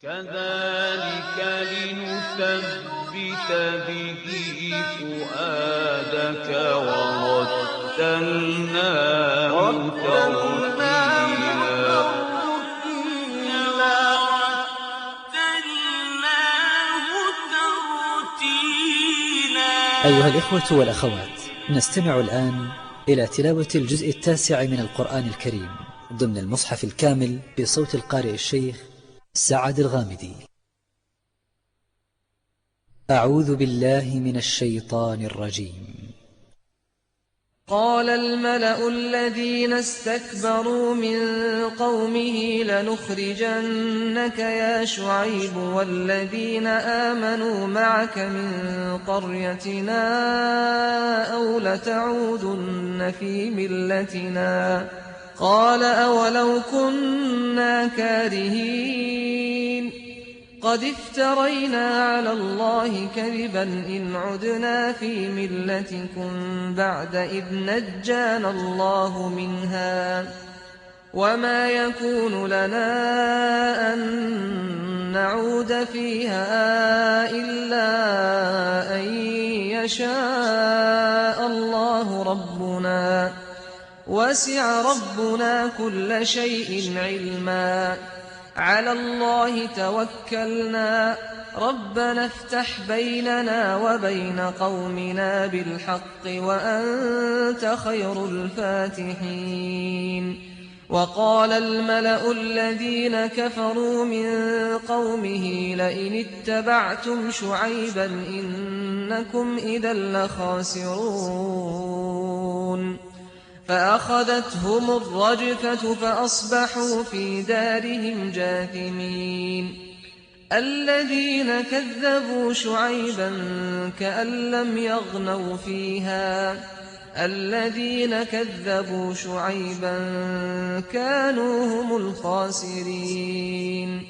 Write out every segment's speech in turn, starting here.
كذلك لنثبت به فؤادك ورتلناه ترتيلا. أيها الإخوة والأخوات، نستمع الآن إلى تلاوة الجزء 9 من القرآن الكريم ضمن المصحف الكامل بصوت القارئ الشيخ سعد الغامدي. أعوذ بالله من الشيطان الرجيم. قال الملأ الذين استكبروا من قومه لنخرجنك يا شعيب والذين آمنوا معك من قريتنا أو لتعودن في ملتنا. قال أولو كنا كارهين قد افترينا على الله كذبا إن عدنا في ملتكم بعد إذ نجانا الله منها وما يكون لنا أن نعود فيها إلا أن يشاء الله ربنا وسع ربنا كل شيء علما على الله توكلنا ربنا افتح بيننا وبين قومنا بالحق وأنت خير الفاتحين. وقال الملأ الذين كفروا من قومه لئن اتبعتم شعيبا إنكم إذا لخاسرون. فأخذتهم الرجفة فأصبحوا في دارهم جاثمين. الذين كذبوا شعيبا كأن لم يغنوا فيها الذين كذبوا شعيبا كانوا هم الخاسرين.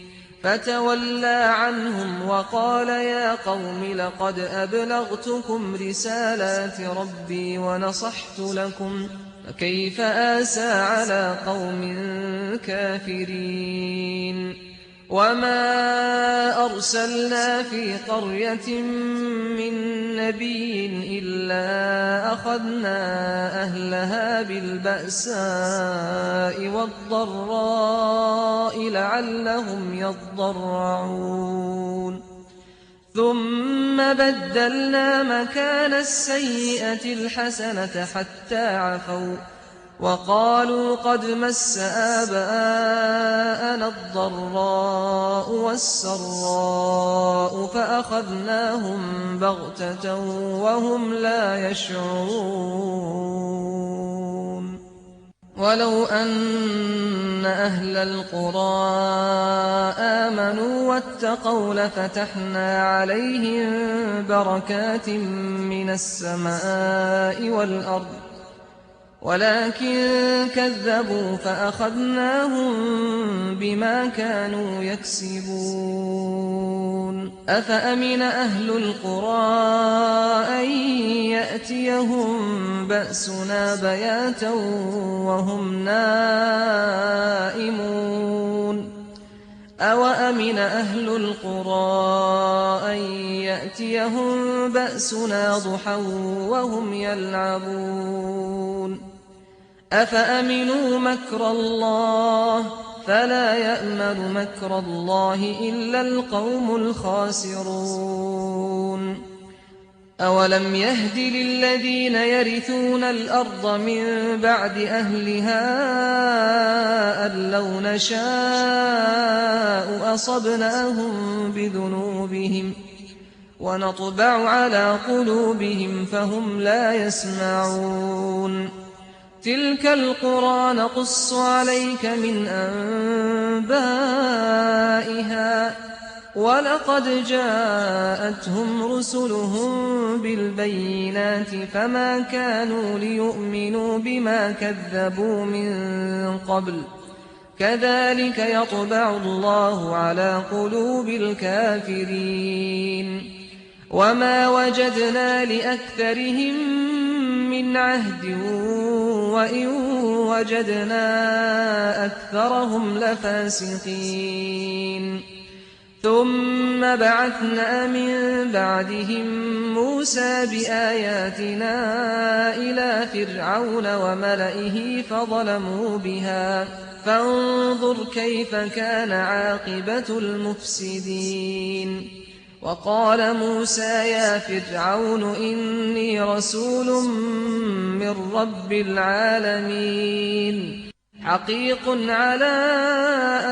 فتولى عنهم وقال يا قوم لقد أبلغتكم رسالات ربي ونصحت لكم فكيف آسى على قوم كافرين. وما أرسلنا في قرية من نبي إلا أخذنا أهلها بالبأساء والضراء لعلهم يضرعون. ثم بدلنا مكان السيئة الحسنة حتى عفوا وقالوا قد مس آباءنا الضراء والسراء فأخذناهم بغتة وهم لا يشعرون. ولو أن أهل القرى آمنوا واتقوا لفتحنا عليهم بركات من السماء والأرض ولكن كذبوا فأخذناهم بما كانوا يكسبون. أفأمن أهل القرى أن يأتيهم بأسنا بياتا وهم نائمون. أوأمن أهل القرى أن يأتيهم بأسنا ضحى وهم يلعبون. أفأمنوا مكر الله فلا يأمن مكر الله إلا القوم الخاسرون. أولم يهد للذين يرثون الأرض من بعد أهلها أن لو نشاء أصبناهم بذنوبهم ونطبع على قلوبهم فهم لا يسمعون. تلك القرى نقص عليك من أنبائها ولقد جاءتهم رسلهم بالبينات فما كانوا ليؤمنوا بما كذبوا من قبل كذلك يطبع الله على قلوب الكافرين. وما وجدنا لأكثرهم من عهد وإن وجدنا أكثرهم لفاسقين. ثم بعثنا من بعدهم موسى بآياتنا إلى فرعون وملئه فظلموا بها فانظر كيف كان عاقبة المفسدين. وقال موسى يا فرعون إني رسول من رب العالمين حقيق على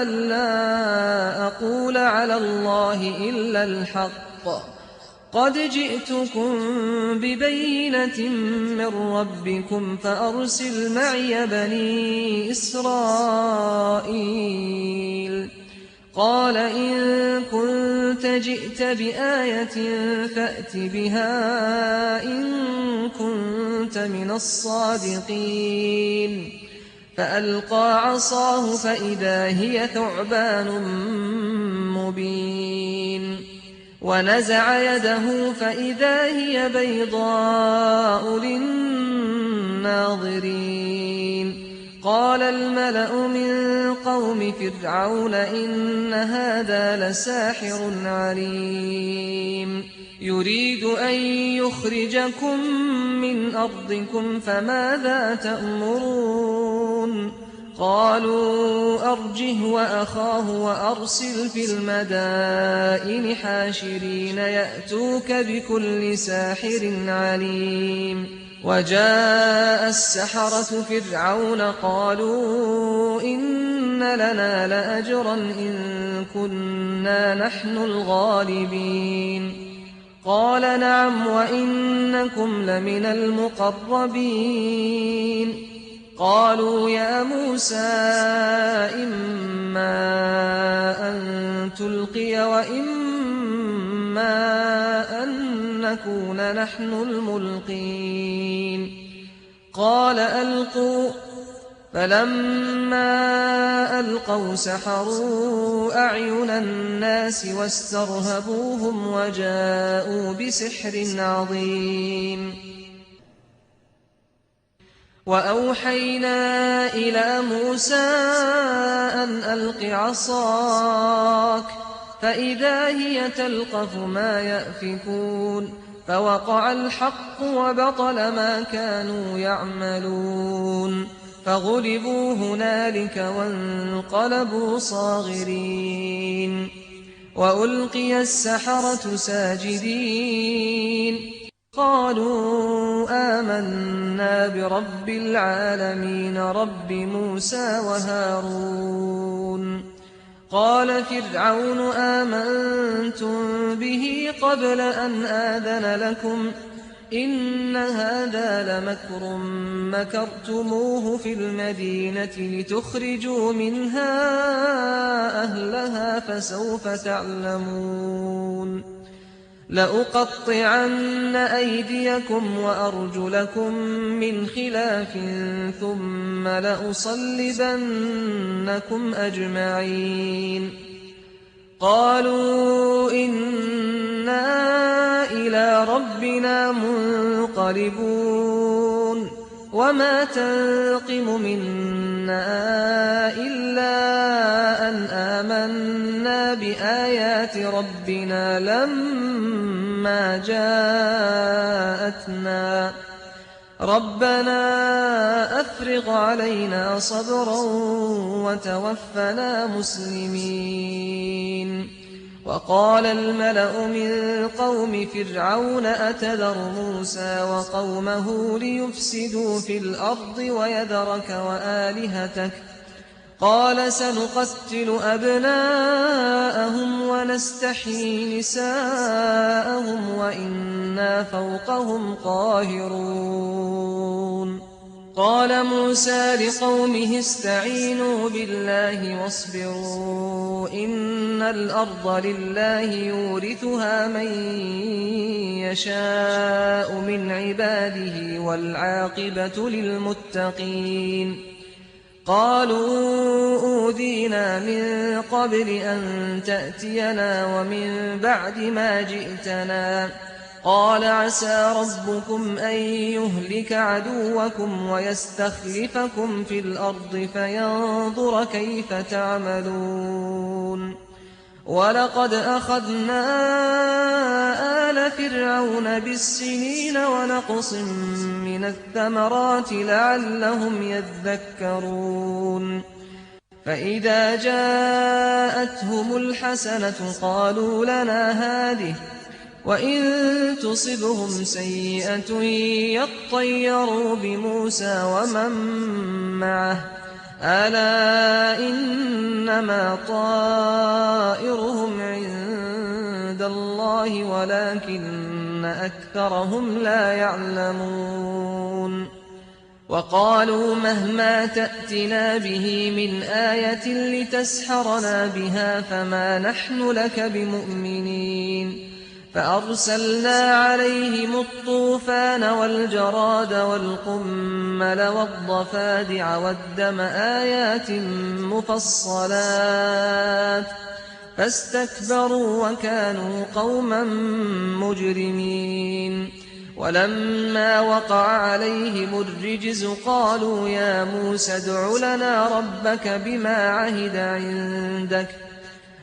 ألا أقول على الله إلا الحق قد جئتكم ببينة من ربكم فأرسل معي بني إسرائيل. قال إن كنت جئت بآية فأت بها إن كنت من الصادقين. فألقى عصاه فإذا هي ثعبان مبين ونزع يده فإذا هي بيضاء للناظرين. قال الملأ من قوم فرعون إن هذا لساحر عليم يريد أن يخرجكم من أرضكم فماذا تأمرون؟ قالوا أرجه وأخاه وأرسل في المدائن حاشرين يأتوك بكل ساحر عليم. وجاء السحرة فرعون قالوا إن لنا لأجرا إن كنا نحن الغالبين. قال نعم وإنكم لمن المقربين. قالوا يا موسى إما أن تلقي وإما أن نكون نحن الملقين. قال ألقوا. فلما ألقوا سحروا أعين الناس واسترهبوهم وجاءوا بسحر عظيم. وأوحينا إلى موسى أن ألق عصاك فإذا هي تلقف ما يأفكون. فوقع الحق وبطل ما كانوا يعملون فغلبوا هنالك وانقلبوا صاغرين. وألقي السحرة ساجدين قالوا آمنا برب العالمين رب موسى وهارون. قال فرعون آمنتم به قبل أن آذن لكم إن هذا لمكر مكرتموه في المدينة لتخرجوا منها أهلها فسوف تعلمون. لأقطعن أيديكم وأرجلكم من خلاف ثم لأصلبنكم أجمعين. قالوا إنا إلى ربنا منقلبون. وما تنقم منا إلا أن آمنا بآيات ربنا لما جاءتنا ربنا أفرغ علينا صبرا وتوفنا مسلمين. وقال الملأ من قوم فرعون أتذر موسى وقومه ليفسدوا في الأرض ويذرك وآلهتك قال سنقتل أبناءهم ونستحيي نساءهم وإنا فوقهم قاهرون. قال موسى لقومه استعينوا بالله واصبروا إن الأرض لله يورثها من يشاء من عباده والعاقبة للمتقين. قالوا أوذينا من قبل أن تأتينا ومن بعد ما جئتنا قال عسى ربكم أن يهلك عدوكم ويستخلفكم في الأرض فينظر كيف تعملون. وَلَقَدْ أَخَذْنَا آلَ فِرْعَوْنَ بِالسِّنِينَ وَنَقْصٍ مِّنَ الثَّمَرَاتِ لَعَلَّهُمْ يَذَّكَّرُونَ فَإِذَا جَاءَتْهُمُ الْحَسَنَةُ قَالُوا لَنَا هَٰذِهِ وَإِن تُصِبْهُمْ سَيِّئَةٌ يَطَّيَّرُوا بِمُوسَىٰ وَمَن مَّعَهُ ۗ أَلَا إِنَّمَا طَائِرُهُمْ عِندَ اللَّهِ وَلَٰكِنَّ أَكْثَرَهُمْ لَا يَعْلَمُونَ وَقَالُوا مَهْمَا تَأْتِنَا بِهِ مِنْ آيَةٍ لِّتَسْحَرَنَا بِهَا فَمَا نَحْنُ لَكَ بِمُؤْمِنِينَ فَأَرْسَلْنَا عَلَيْهِمُ الطُّوفَانَ وَالْجَرَادَ وَالْقُمَّلَ وَالضَّفَادِعَ وَالدَّمَ آيَاتٍ مُّفَصَّلَاتٍ فَاسْتَكْبَرُوا وَكَانُوا قَوْمًا مُّجْرِمِينَ وَلَمَّا وَقَعَ عَلَيْهِمُ الرِّجْزُ قَالُوا يَا مُوسَى ادْعُ لَنَا رَبَّكَ بِمَا عَهِدَ عِندَكَ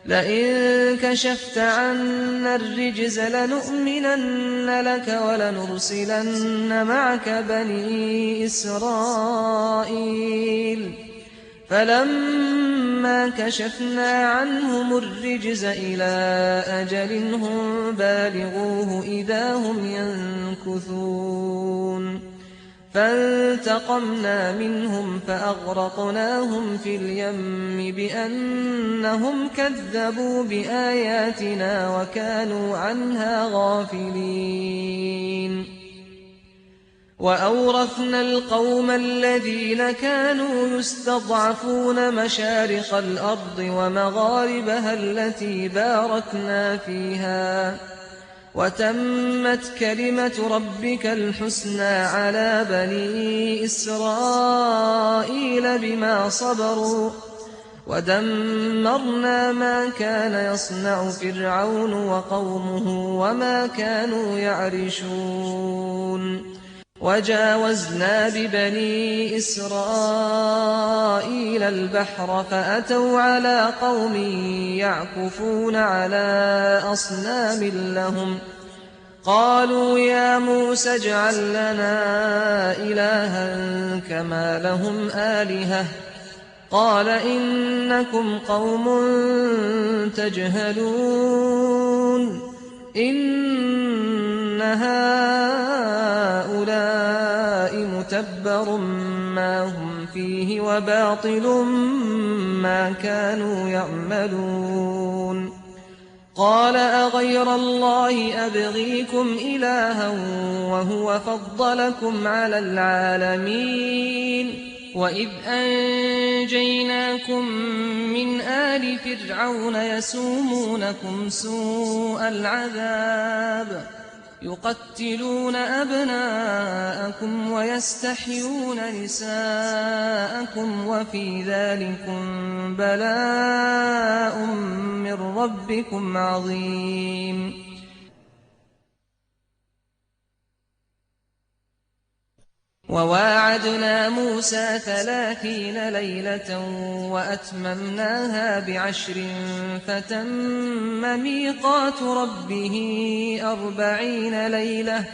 لئن كشفت عنا الرجز لنؤمنن لك ولنرسلن معك بني إسرائيل فلما كشفنا عنهم الرجز إلى أجل هم بالغوه إذا هم ينكثون فانتقمنا منهم فأغرقناهم في اليم بأنهم كذبوا بآياتنا وكانوا عنها غافلين وأورثنا القوم الذين كانوا يستضعفون مشارق الأرض ومغاربها التي باركنا فيها وتمت كلمة ربك الحسنى على بني إسرائيل بما صبروا ودمرنا ما كان يصنع فرعون وقومه وما كانوا يعرشون وجاوزنا ببني إسرائيل البحر فأتوا على قوم يعكفون على أصنام لهم قالوا يا موسى اجعل لنا إلها كما لهم آلهة قال إنكم قوم تجهلون إن هؤلاء متبر ما هم فيه وباطل ما كانوا يعملون قال أغير الله أبغيكم إلها وهو فضلكم على العالمين وإذ أنجيناكم من آل فرعون يسومونكم سوء العذاب يقتلون أبناءكم ويستحيون نساءكم وفي ذلكم بلاء من ربكم عظيم وواعدنا موسى 30 ليلة وأتممناها ب10 فتم ميقات ربه 40 ليلة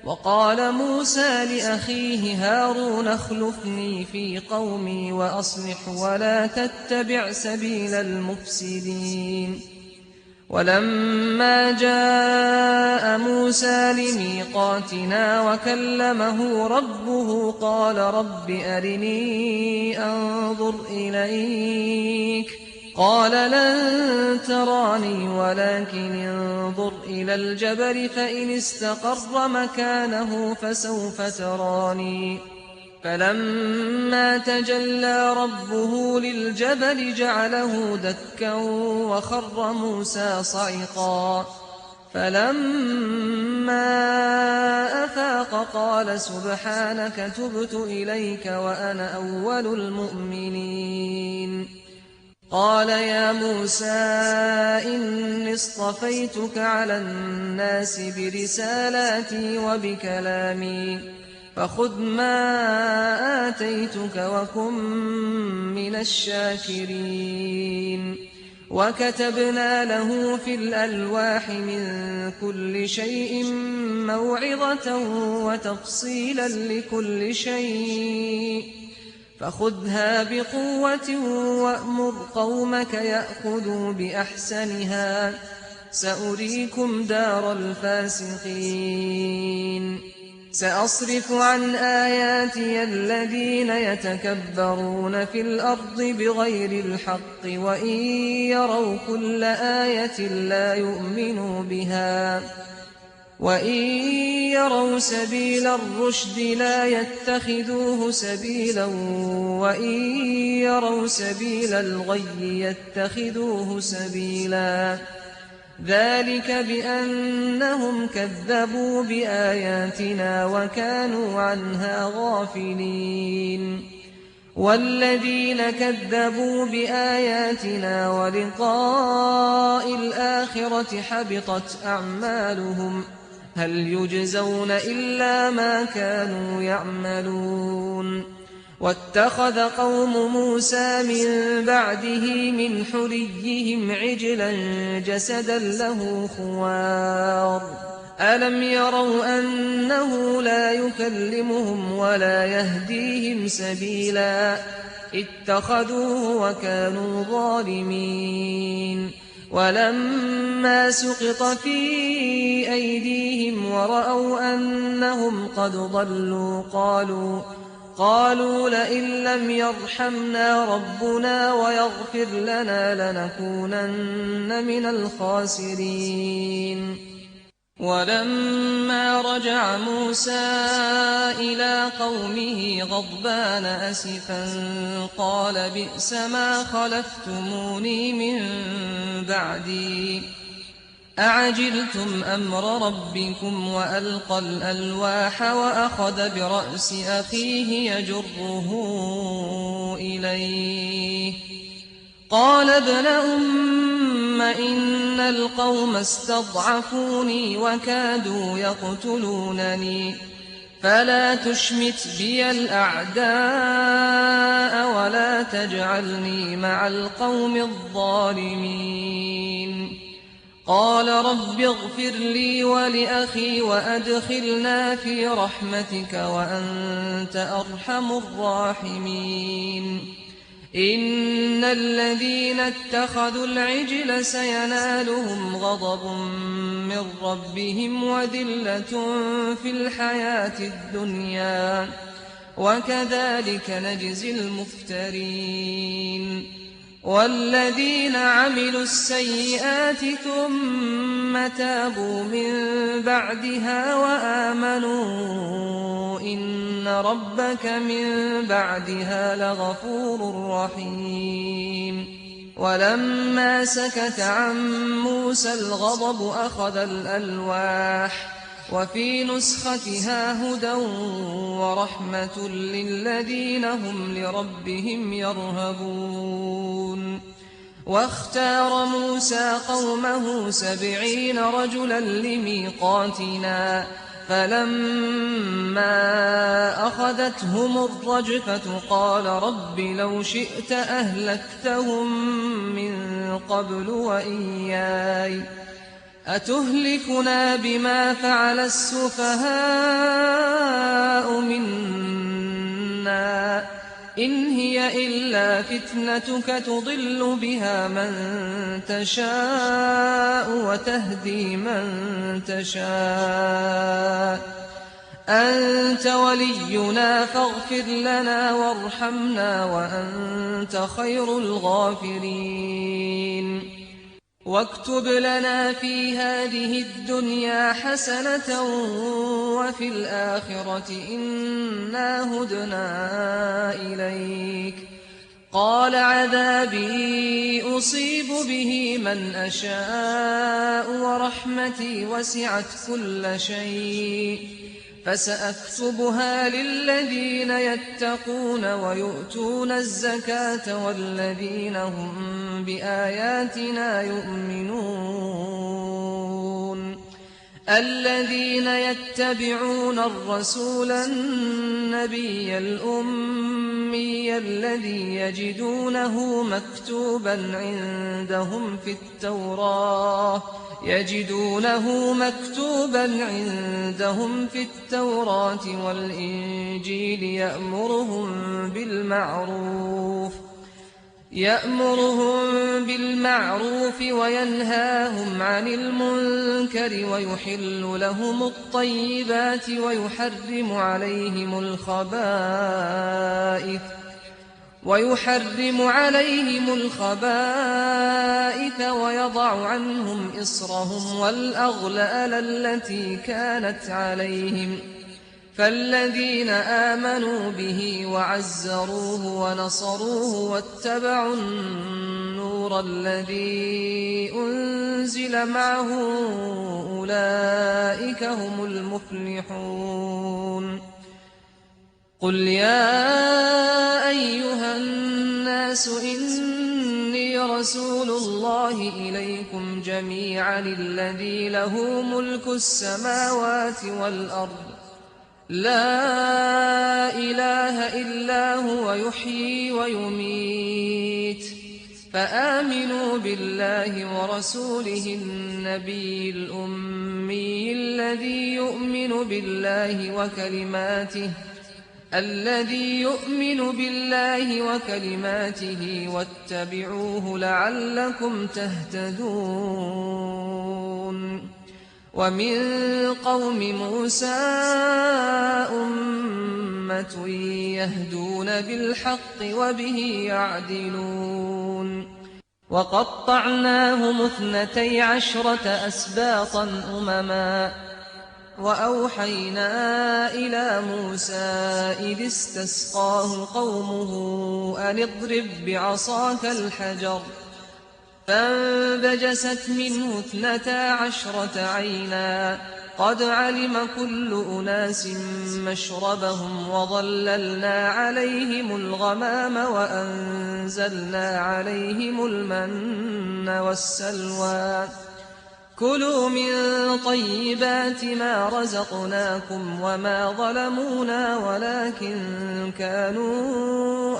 وقال موسى لأخيه هارون اخلفني في قومي وأصلح ولا تتبع سبيل المفسدين ولما جاء موسى لميقاتنا وكلمه ربه قال رب أرني أنظر إليك قال لن تراني ولكن انظر إلى الجبل فإن استقر مكانه فسوف تراني فلما تجلى ربه للجبل جعله دكا وخر موسى صعقا فلما أفاق قال سبحانك تبت إليك وأنا أول المؤمنين قال يا موسى إني اصطفيتك على الناس برسالاتي وبكلامي فخذ ما آتيتك وكن من الشاكرين وكتبنا له في الألواح من كل شيء موعظة وتفصيلا لكل شيء فخذها بقوة وأمر قومك يأخذوا بأحسنها سأريكم دار الفاسقين سأصرف عن آياتي الذين يتكبرون في الأرض بغير الحق وإن يروا كل آية لا يؤمنوا بها وإن يروا سبيل الرشد لا يتخذوه سبيلا وإن يروا سبيل الغي يتخذوه سبيلا ذلك بأنهم كذبوا بآياتنا وكانوا عنها غافلين والذين كذبوا بآياتنا ولقاء الآخرة حبطت أعمالهم هل يجزون إلا ما كانوا يعملون واتخذ قوم موسى من بعده من حليهم عجلا جسدا له خوار ألم يروا أنه لا يكلمهم ولا يهديهم سبيلا اتخذوه وكانوا ظالمين ولما سقط في أيديهم ورأوا أنهم قد ضلوا قالوا لئن لم يرحمنا ربنا ويغفر لنا لنكونن من الخاسرين ولما رجع موسى إلى قومه غضبان أسفا قال بئس ما خلفتموني من بعدي أعجلتم أمر ربكم وألقى الألواح وأخذ برأس أخيه يجره إليه قال ابن أم إن القوم استضعفوني وكادوا يقتلونني فلا تشمت بي الأعداء ولا تجعلني مع القوم الظالمين قال رب اغفر لي ولأخي وأدخلنا في رحمتك وأنت أرحم الراحمين إن الذين اتخذوا العجل سينالهم غضب من ربهم وذلة في الحياة الدنيا وكذلك نجزي المفترين والذين عملوا السيئات ثم تابوا من بعدها وآمنوا إن ربك من بعدها لغفور رحيم ولما سكت عن موسى الغضب أخذ الألواح وفي نسختها هدى ورحمة للذين هم لربهم يرهبون واختار موسى قومه 70 رجلا لميقاتنا فلما أخذتهم الرجفة قال رب لو شئت أهلكتهم من قبل وإياي أتهلكنا بما فعل السفهاء منا إن هي إلا فتنتك تضل بها من تشاء وتهدي من تشاء أنت ولينا فاغفر لنا وارحمنا وأنت خير الغافرين واكتب لنا في هذه الدنيا حسنة وفي الآخرة إنا هدنا إليك قال عذابي أصيب به من أشاء ورحمتي وسعت كل شيء فسأكتبها للذين يتقون ويؤتون الزكاة والذين هم بآياتنا يؤمنون الذين يتبعون الرسول النبي الأمي الأمي الذي يجدونه مكتوبا عندهم في التوراة والإنجيل يأمرهم بالمعروف وينهاهم عن المنكر ويحل لهم الطيبات ويحرم عليهم الخبائث ويضع عنهم إصرهم والأغلال التي كانت عليهم فالذين آمنوا به وعزروه ونصروه واتبعوا النور الذي أنزل معه أولئك هم المفلحون. قل يا أيها الناس إني رسول الله إليكم جميعا الذي له ملك السماوات والأرض لا إله إلا هو يحيي ويميت فآمنوا بالله ورسوله النبي الأمي الذي يؤمن بالله وكلماته واتبعوه لعلكم تهتدون. ومن قوم موسى أمة يهدون بالحق وبه يعدلون. وقطعناهم 12 أسباطا أمما وأوحينا إلى موسى إذ استسقاه قومه أن اضرب بعصاك الحجر فانبجست منه 12 عينا قد علم كل أناس مشربهم وظللنا عليهم الغمام وأنزلنا عليهم المن والسلوى كلوا من طيبات ما رزقناكم وما ظلمونا ولكن كانوا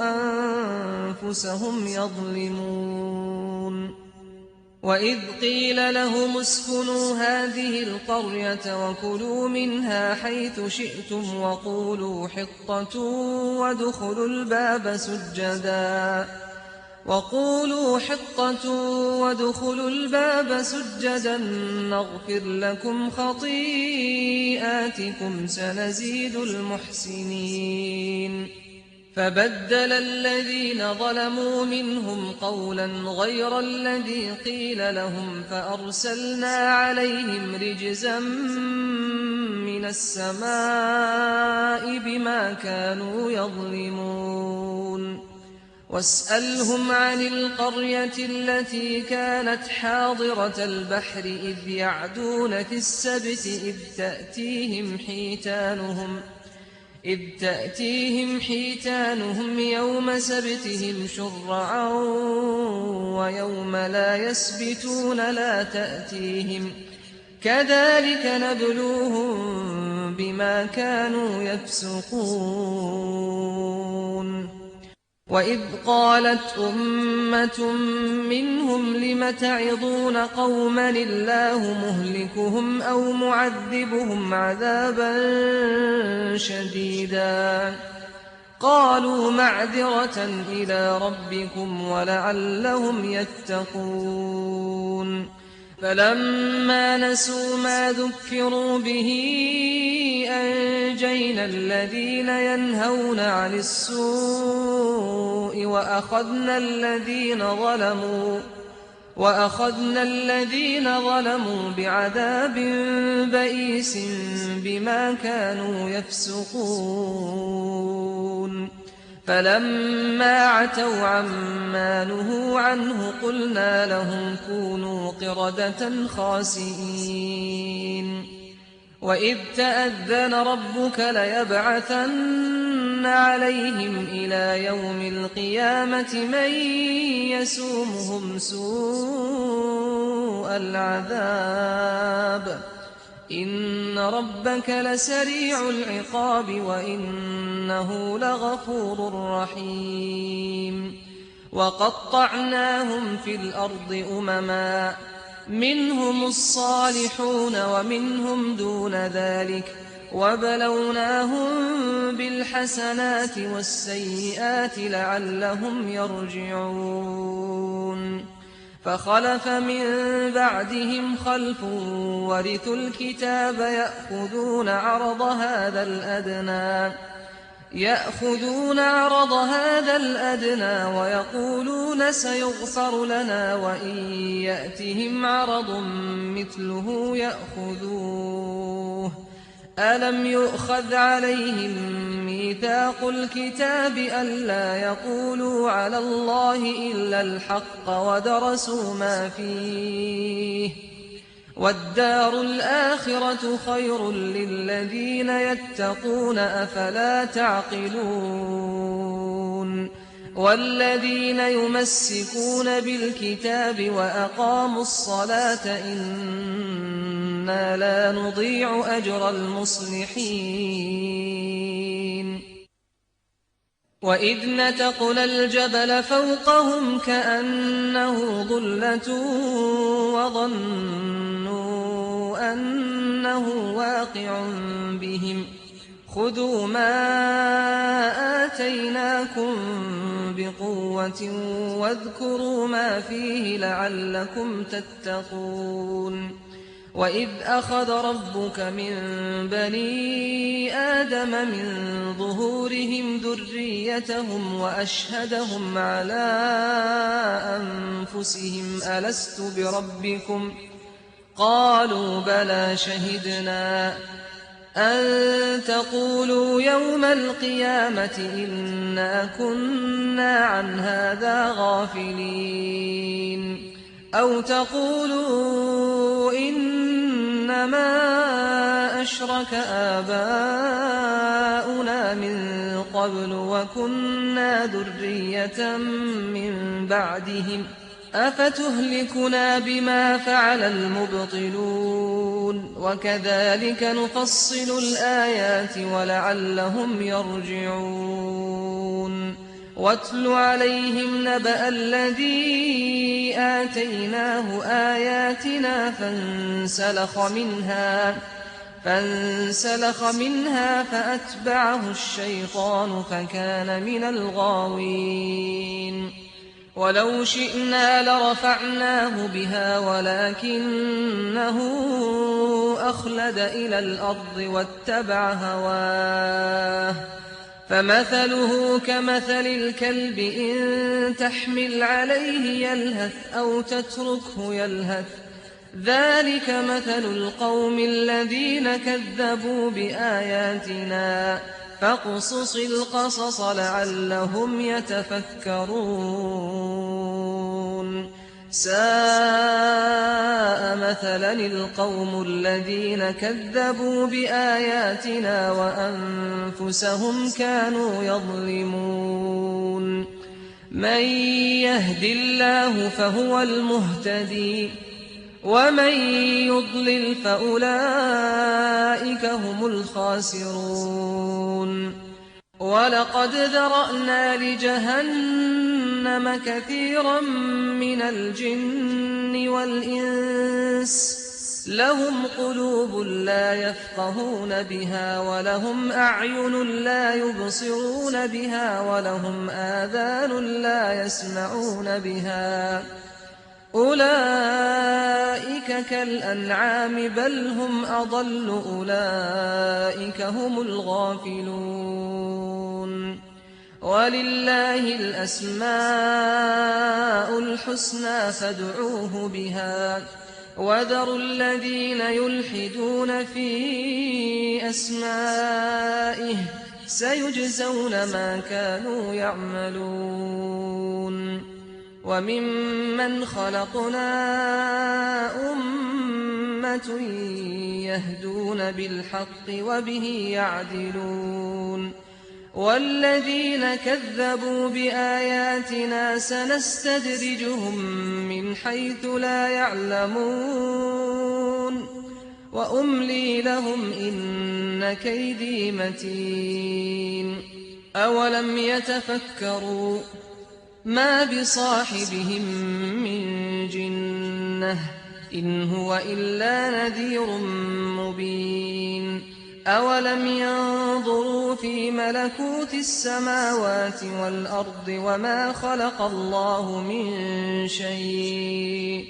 أنفسهم يظلمون. وإذ قيل لهم اسكنوا هذه القرية وكلوا منها حيث شئتم وقولوا حطة وادخلوا الباب سجدا نغفر لكم خطيئاتكم سنزيد المحسنين. فبدل الذين ظلموا منهم قولا غير الذي قيل لهم فأرسلنا عليهم رجزا من السماء بما كانوا يظلمون. واسألهم عن القرية التي كانت حاضرة البحر إذ يعدون في السبت إذ تأتيهم حيتانهم يوم سبتهم شرعا ويوم لا يسبتون لا تأتيهم كذلك نبلوهم بما كانوا يفسقون. وإذ قالت أمة منهم لم تعظون قوما الله مهلكهم أو معذبهم عذابا شديدا قالوا معذرة إلى ربكم ولعلهم يتقون. فلما نسوا ما ذكروا به أنجينا الذين ينهون عن السوء وأخذنا الذين ظلموا بعذاب بئيس بما كانوا يفسقون. فلما عتوا عما نهوا عنه قلنا لهم كونوا قردة خاسئين. وإذ تأذن ربك ليبعثن عليهم إلى يوم القيامة من يسومهم سوء العذاب إن ربك لسريع العقاب وإنه لغفور رحيم وقطعناهم في الأرض أمما منهم الصالحون ومنهم دون ذلك وبلوناهم بالحسنات والسيئات لعلهم يرجعون فخلف من بعدهم خلف ورثوا الكتاب يأخذون عرض هذا الأدنى ويقولون سيغفر لنا وإن يأتهم عرض مثله يأخذوه ألم يؤخذ عليهم ميثاق الكتاب ألا يقولوا على الله إلا الحق ودرسوا ما فيه والدار الآخرة خير للذين يتقون أفلا تعقلون والذين يمسكون بالكتاب وأقاموا الصلاة إنا لا نضيع أجر المصلحين وإذ نتقنا الجبل فوقهم كأنه ظلة وظنوا أنه واقع بهم خذوا ما آتيناكم بقوة واذكروا ما فيه لعلكم تتقون وإذ أخذ ربك من بني آدم من ظهورهم ذريتهم وأشهدهم على أنفسهم ألست بربكم قالوا بلى شهدنا أن تقولوا يوم القيامة إنا كنا عن هذا غافلين أو تقولوا إنما أشرك آباؤنا من قبل وكنا ذرية من بعدهم أفتهلكنا بما فعل المبطلون وكذلك نفصل الآيات ولعلهم يرجعون واتل عليهم نبأ الذي آتيناه آياتنا فانسلخ منها فأتبعه الشيطان فكان من الغاوين ولو شئنا لرفعناه بها ولكنه أخلد إلى الأرض واتبع هواه فمثله كمثل الكلب إن تحمل عليه يلهث أو تتركه يلهث ذلك مثل القوم الذين كذبوا بآياتنا فاقصص القصص لعلهم يتفكرون ساء مثلا القوم الذين كذبوا بآياتنا وأنفسهم كانوا يظلمون من يهد الله فهو المهتدي ومن يضلل فأولئك هم الخاسرون ولقد ذرأنا لجهنم كثيرا من الجن والإنس لهم قلوب لا يفقهون بها ولهم أعين لا يبصرون بها ولهم آذان لا يسمعون بها أولئك كالأنعام بل هم أضل أولئك هم الغافلون ولله الأسماء الحسنى فادعوه بها وذروا الذين يلحدون في أسمائه سيجزون ما كانوا يعملون وممن خلقنا أمة يهدون بالحق وبه يعدلون والذين كذبوا بآياتنا سنستدرجهم من حيث لا يعلمون وأملي لهم إن كيدي متين أولم يتفكروا ما بصاحبهم من جنة إن هو إلا نذير مبين أولم ينظروا في ملكوت السماوات والأرض وما خلق الله من شيء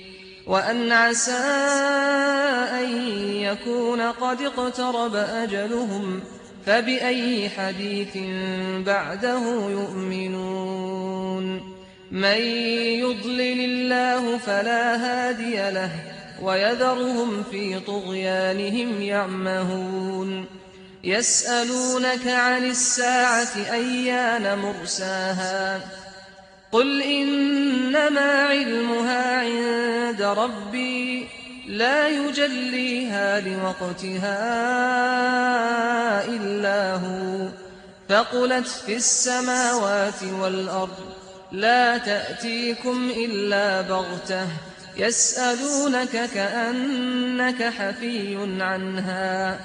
وأن عسى أن يكون قد اقترب أجلهم فبأي حديث بعده يؤمنون من يضلل الله فلا هادي له ويذرهم في طغيانهم يعمهون يسألونك عن الساعة أيان مرساها قل إنما علمها عند ربي لا يجليها لوقتها إلا هو ثقلت في السماوات والأرض لا تأتيكم إلا بغتة يسألونك كأنك حفي عنها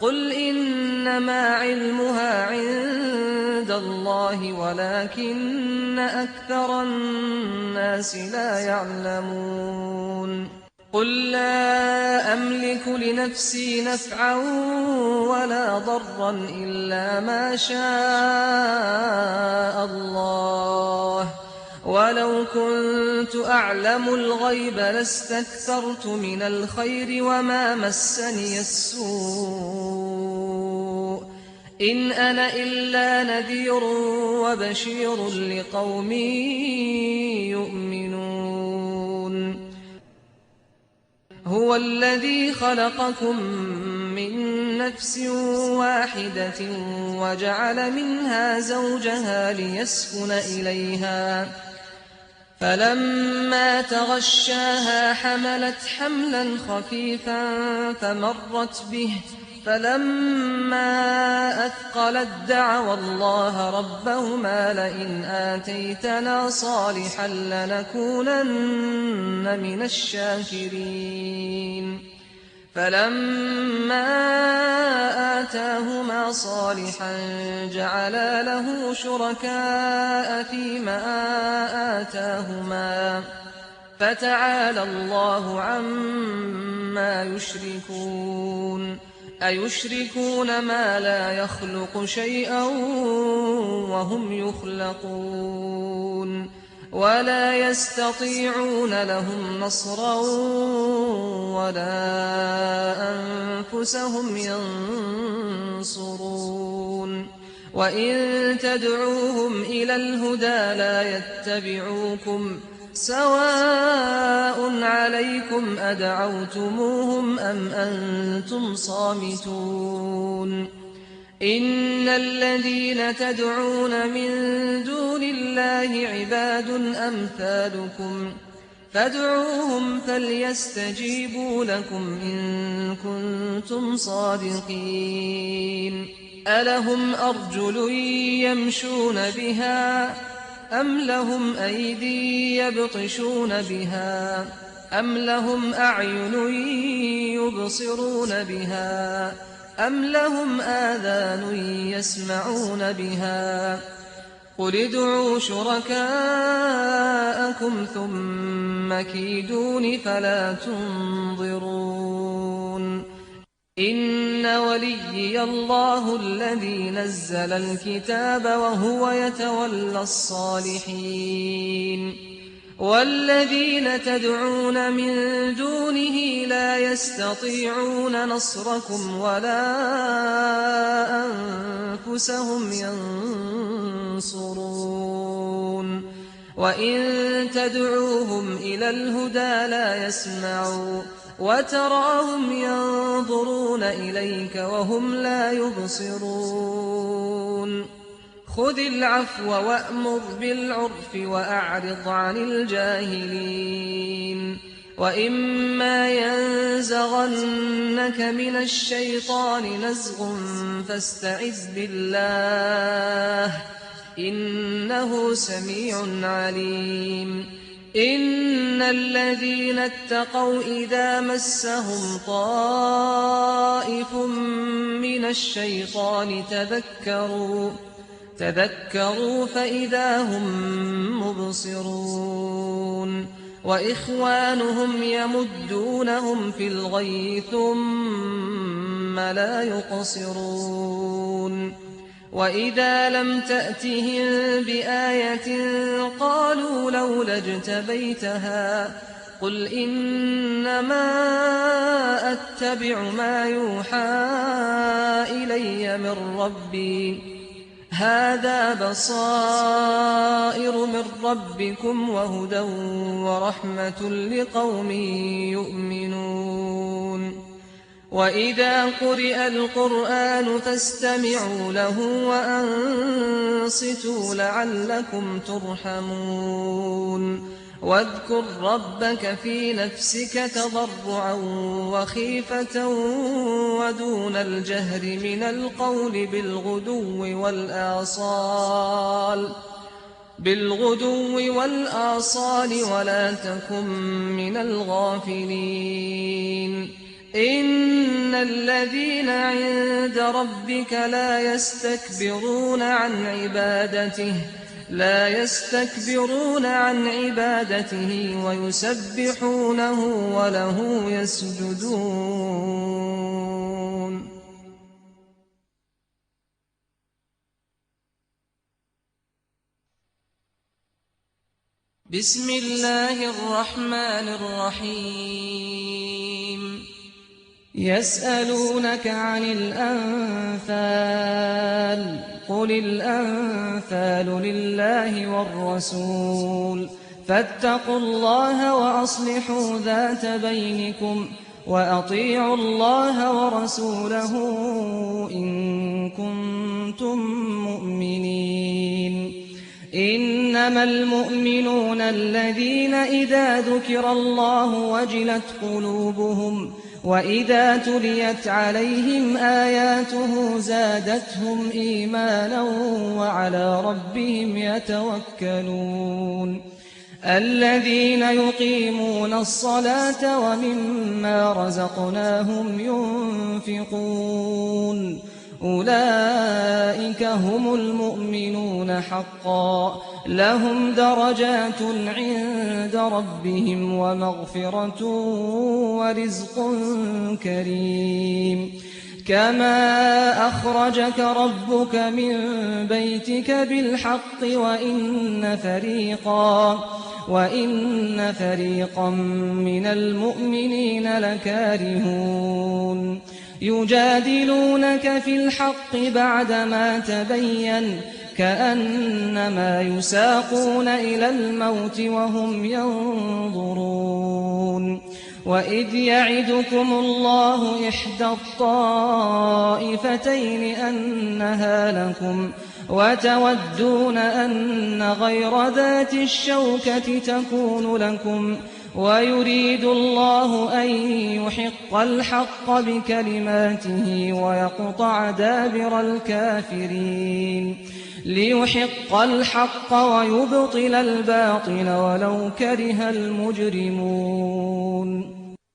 قل إنما علمها عند الله ولكن أكثر الناس لا يعلمون قل لا أملك لنفسي نفعا ولا ضرا إلا ما شاء الله ولو كنت أعلم الغيب لاستكثرت من الخير وما مسني السوء إن أنا إلا نذير وبشير لقوم يؤمنون هو الذي خلقكم من نفس واحدة وجعل منها زوجها ليسكن إليها فلما تغشاها حملت حملا خفيفا فمرت به فلما أثقلت دعوا الله ربهما لئن آتيتنا صالحا لنكونن من الشاكرين فلما آتاهما صالحا جعلا له شركاء فيما آتاهما فتعالى الله عما يشركون أيشركون ما لا يخلق شيئا وهم يخلقون ولا يستطيعون لهم نصرا ولا أنفسهم ينصرون وإن تدعوهم إلى الهدى لا يتبعوكم سواء عليكم أدعوتموهم أم أنتم صامتون إن الذين تدعون من دون الله عباد أمثالكم فادعوهم فليستجيبوا لكم إن كنتم صادقين ألهم أرجل يمشون بها أم لهم أيدي يبطشون بها أم لهم أعين يبصرون بها أم لهم آذان يسمعون بها قل ادعوا شركاءكم ثم كيدون فلا تنظرون إن وليي الله الذي نزل الكتاب وهو يتولى الصالحين والذين تدعون من دونه لا يستطيعون نصركم ولا أنفسهم ينصرون وإن تدعوهم إلى الهدى لا يسمعوا وتراهم ينظرون إليك وهم لا يبصرون خذ العفو وأمر بالعرف وأعرض عن الجاهلين وإما ينزغنك من الشيطان نزغ فاستعذ بالله إنه سميع عليم إن الذين اتقوا إذا مسهم طائف من الشيطان تذكروا فإذا هم مبصرون وإخوانهم يمدونهم في الغي ثم لا يقصرون وإذا لم تأتهم بآية قالوا لولا اجتبيتها قل إنما أتبع ما يوحى إلي من ربي هذا بصائر من ربكم وهدى ورحمة لقوم يؤمنون وإذا قرئ القرآن فاستمعوا له وأنصتوا لعلكم ترحمون واذكر ربك في نفسك تضرعا وخيفة ودون الجهر من القول بالغدو والآصال ولا تكن من الغافلين إن الذين عند ربك لا يستكبرون عن عبادته ويسبحونه وله يسجدون بسم الله الرحمن الرحيم يسألونك عن الأنفال قل الأنفال لله والرسول فاتقوا الله وأصلحوا ذات بينكم وأطيعوا الله ورسوله إن كنتم مؤمنين إنما المؤمنون الذين إذا ذكر الله وجلت قلوبهم وإذا تليت عليهم آياته زادتهم إيمانا وعلى ربهم يتوكلون الذين يقيمون الصلاة ومما رزقناهم ينفقون أولئك هم المؤمنون حقا لهم درجات عند ربهم ومغفرة ورزق كريم كما أخرجك ربك من بيتك بالحق وإن فريقا من المؤمنين لكارهون يجادلونك في الحق بعدما تبين كأنما يساقون إلى الموت وهم ينظرون وإذ يعدكم الله إحدى الطائفتين أنها لكم وتودون أن غير ذات الشوكة تكون لكم ويريد الله أن يحق الحق بكلماته ويقطع دابر الكافرين ليحق الحق ويبطل الباطل ولو كره المجرمون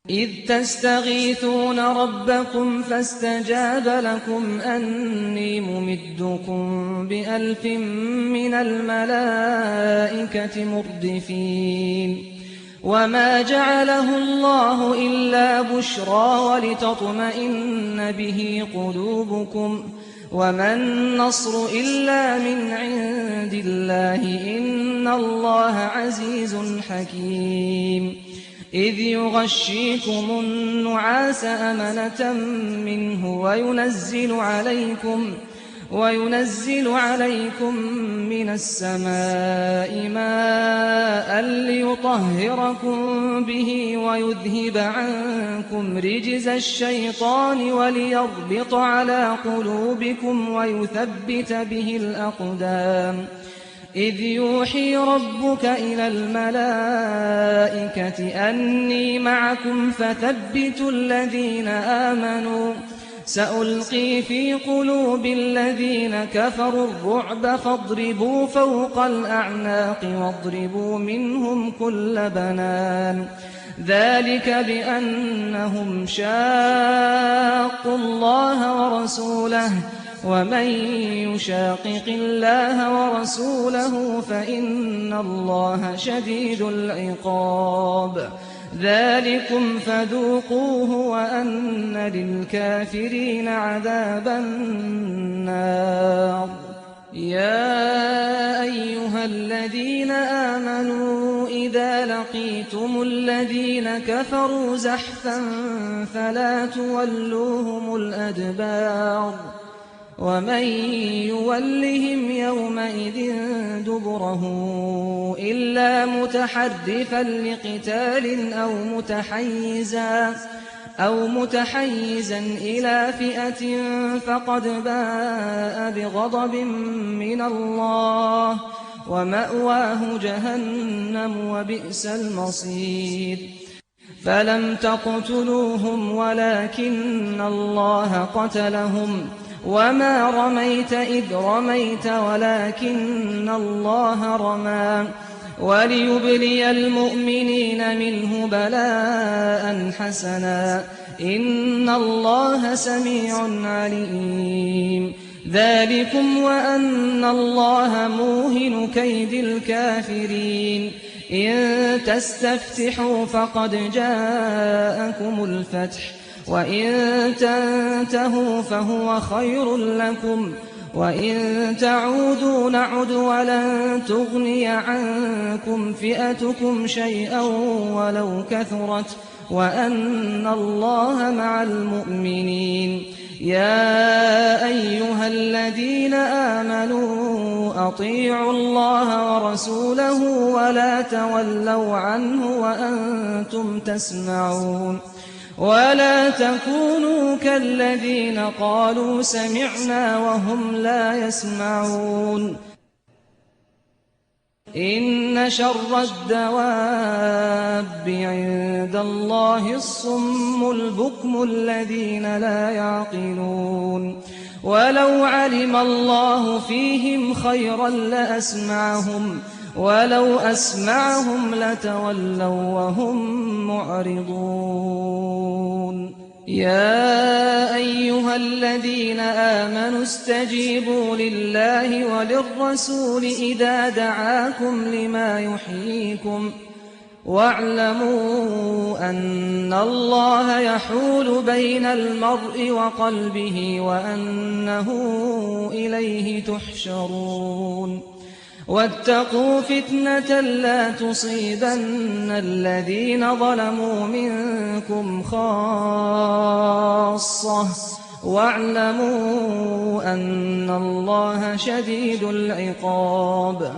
إذ تستغيثون ربكم فاستجاب لكم أني ممدكم ب1000 من الملائكة مردفين وما جعله الله إلا بشرى ولتطمئن به قلوبكم وما النصر إلا من عند الله إن الله عزيز حكيم إذ يغشيكم النعاس أمنة منه وينزل عليكم من السماء ماء ليطهركم به ويذهب عنكم رجز الشيطان وليربط على قلوبكم ويثبت به الأقدام إذ يوحي ربك إلى الملائكة أني معكم فثبتوا الذين آمنوا سألقي في قلوب الذين كفروا الرعب فاضربوا فوق الأعناق واضربوا منهم كل بنان ذلك بأنهم شاقوا الله ورسوله ومن يشاقق الله ورسوله فإن الله شديد العقاب ذلكم فذوقوه وأن للكافرين عذاب النار يا أيها الذين آمنوا إذا لقيتم الذين كفروا زحفا فلا تولوهم الأدبار ومن يولهم يومئذ دبره إلا متحرفا لقتال أو متحيزا إلى فئة فقد باء بغضب من الله ومأواه جهنم وبئس المصير فلم تقتلوهم ولكن الله قتلهم وما رميت إذ رميت ولكن الله رمى وليبلي المؤمنين منه بلاء حسنا إن الله سميع عليم ذلكم وأن الله موهن كيد الكافرين إن تستفتحوا فقد جاءكم الفتح وإن تنتهوا فهو خير لكم وإن تعودوا نعد ولن تغني عنكم فئتكم شيئا ولو كثرت وأن الله مع المؤمنين يا أيها الذين آمنوا أطيعوا الله ورسوله ولا تولوا عنه وأنتم تسمعون ولا تكونوا كالذين قالوا سمعنا وهم لا يسمعون إن شر الدواب عند الله الصم البكم الذين لا يعقلون ولو علم الله فيهم خيرا لأسمعهم ولو أسمعهم لتولوا وهم معرضون يا أيها الذين آمنوا استجيبوا لله وللرسول إذا دعاكم لما يحييكم واعلموا أن الله يحول بين المرء وقلبه وأنه إليه تحشرون واتقوا فتنة لا تصيبن الذين ظلموا منكم خاصة واعلموا أن الله شديد العقاب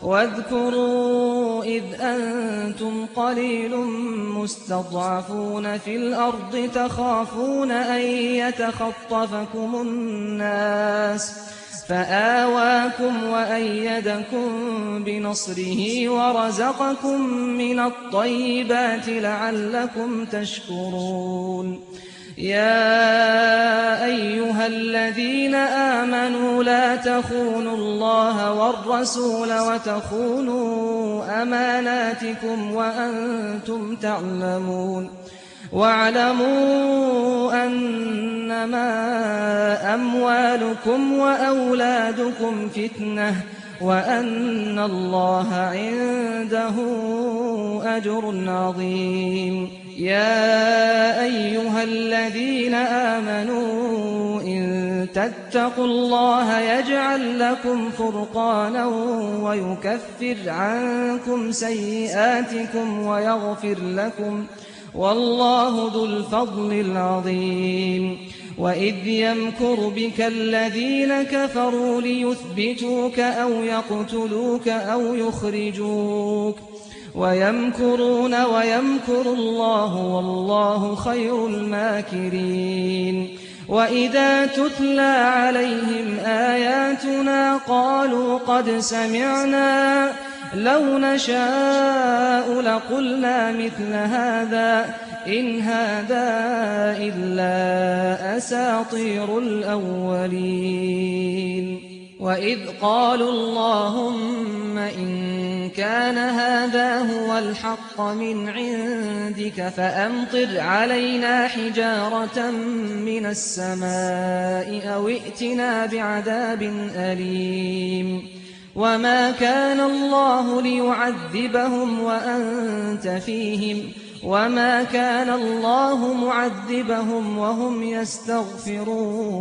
واذكروا إذ أنتم قليل مستضعفون في الأرض تخافون أن يتخطفكم الناس فآواكم وأيدكم بنصره ورزقكم من الطيبات لعلكم تشكرون يا أيها الذين آمنوا لا تخونوا الله والرسول وتخونوا أماناتكم وأنتم تعلمون واعلموا أنما أموالكم وأولادكم فتنة وأن الله عنده أجر عظيم يا أيها الذين آمنوا إن تتقوا الله يجعل لكم فرقانا ويكفر عنكم سيئاتكم ويغفر لكم والله ذو الفضل العظيم وإذ يمكر بك الذين كفروا ليثبتوك أو يقتلوك أو يخرجوك ويمكرون ويمكر الله والله خير الماكرين وإذا تتلى عليهم آياتنا قالوا قد سمعنا لو نشاء لقلنا مثل هذا إن هذا إلا أساطير الأولين وإذ قالوا اللهم إن كان هذا هو الحق من عندك فأمطر علينا حجارة من السماء أو ائتنا بعذاب أليم وما كان الله ليعذبهم وأنت فيهم وما كان الله معذبهم وهم يستغفرون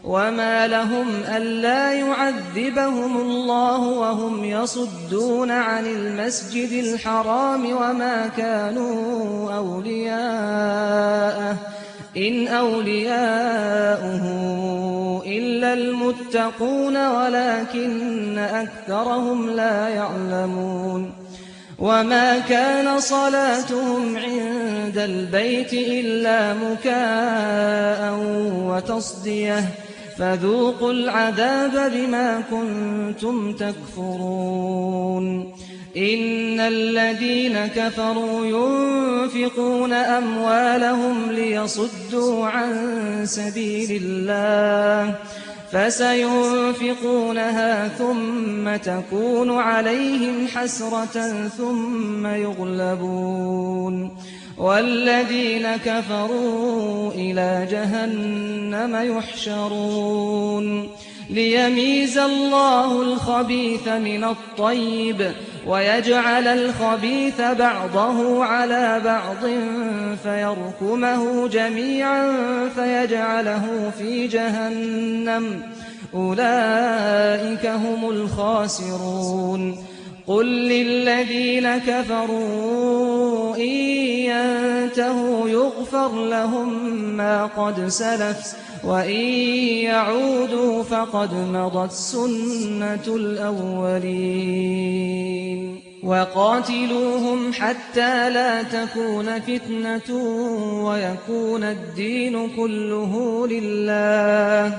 وما لهم ألا يعذبهم الله وهم يصدون عن المسجد الحرام وما كانوا أولياءه إن أولياؤه إلا المتقون ولكن أكثرهم لا يعلمون وما كان صلاتهم عند البيت إلا مكاء وتصدية فذوقوا العذاب بما كنتم تكفرون إن الذين كفروا ينفقون أموالهم ليصدوا عن سبيل الله فسينفقونها ثم تكون عليهم حسرة ثم يغلبون والذين كفروا إلى جهنم يحشرون ليميز الله الخبيث من الطيب ويجعل الخبيث بعضه على بعض فيركمه جميعا فيجعله في جهنم أولئك هم الخاسرون قل للذين كفروا إن ينتهوا يغفر لهم ما قد سلف وإن يعودوا فقد مضت سنة الأولين وقاتلوهم حتى لا تكون فتنة ويكون الدين كله لله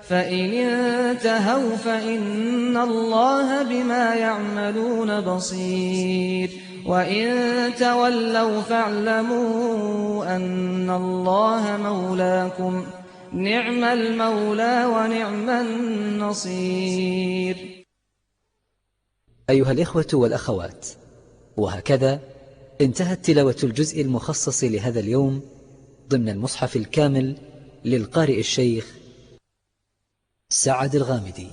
فإن انتهوا فإن الله بما يعملون بصير وإن تولوا فاعلموا أن الله مولاكم نعم المولى ونعم النصير. أيها الإخوة والأخوات، وهكذا انتهت تلاوة الجزء المخصص لهذا اليوم ضمن المصحف الكامل للقارئ الشيخ سعد الغامدي.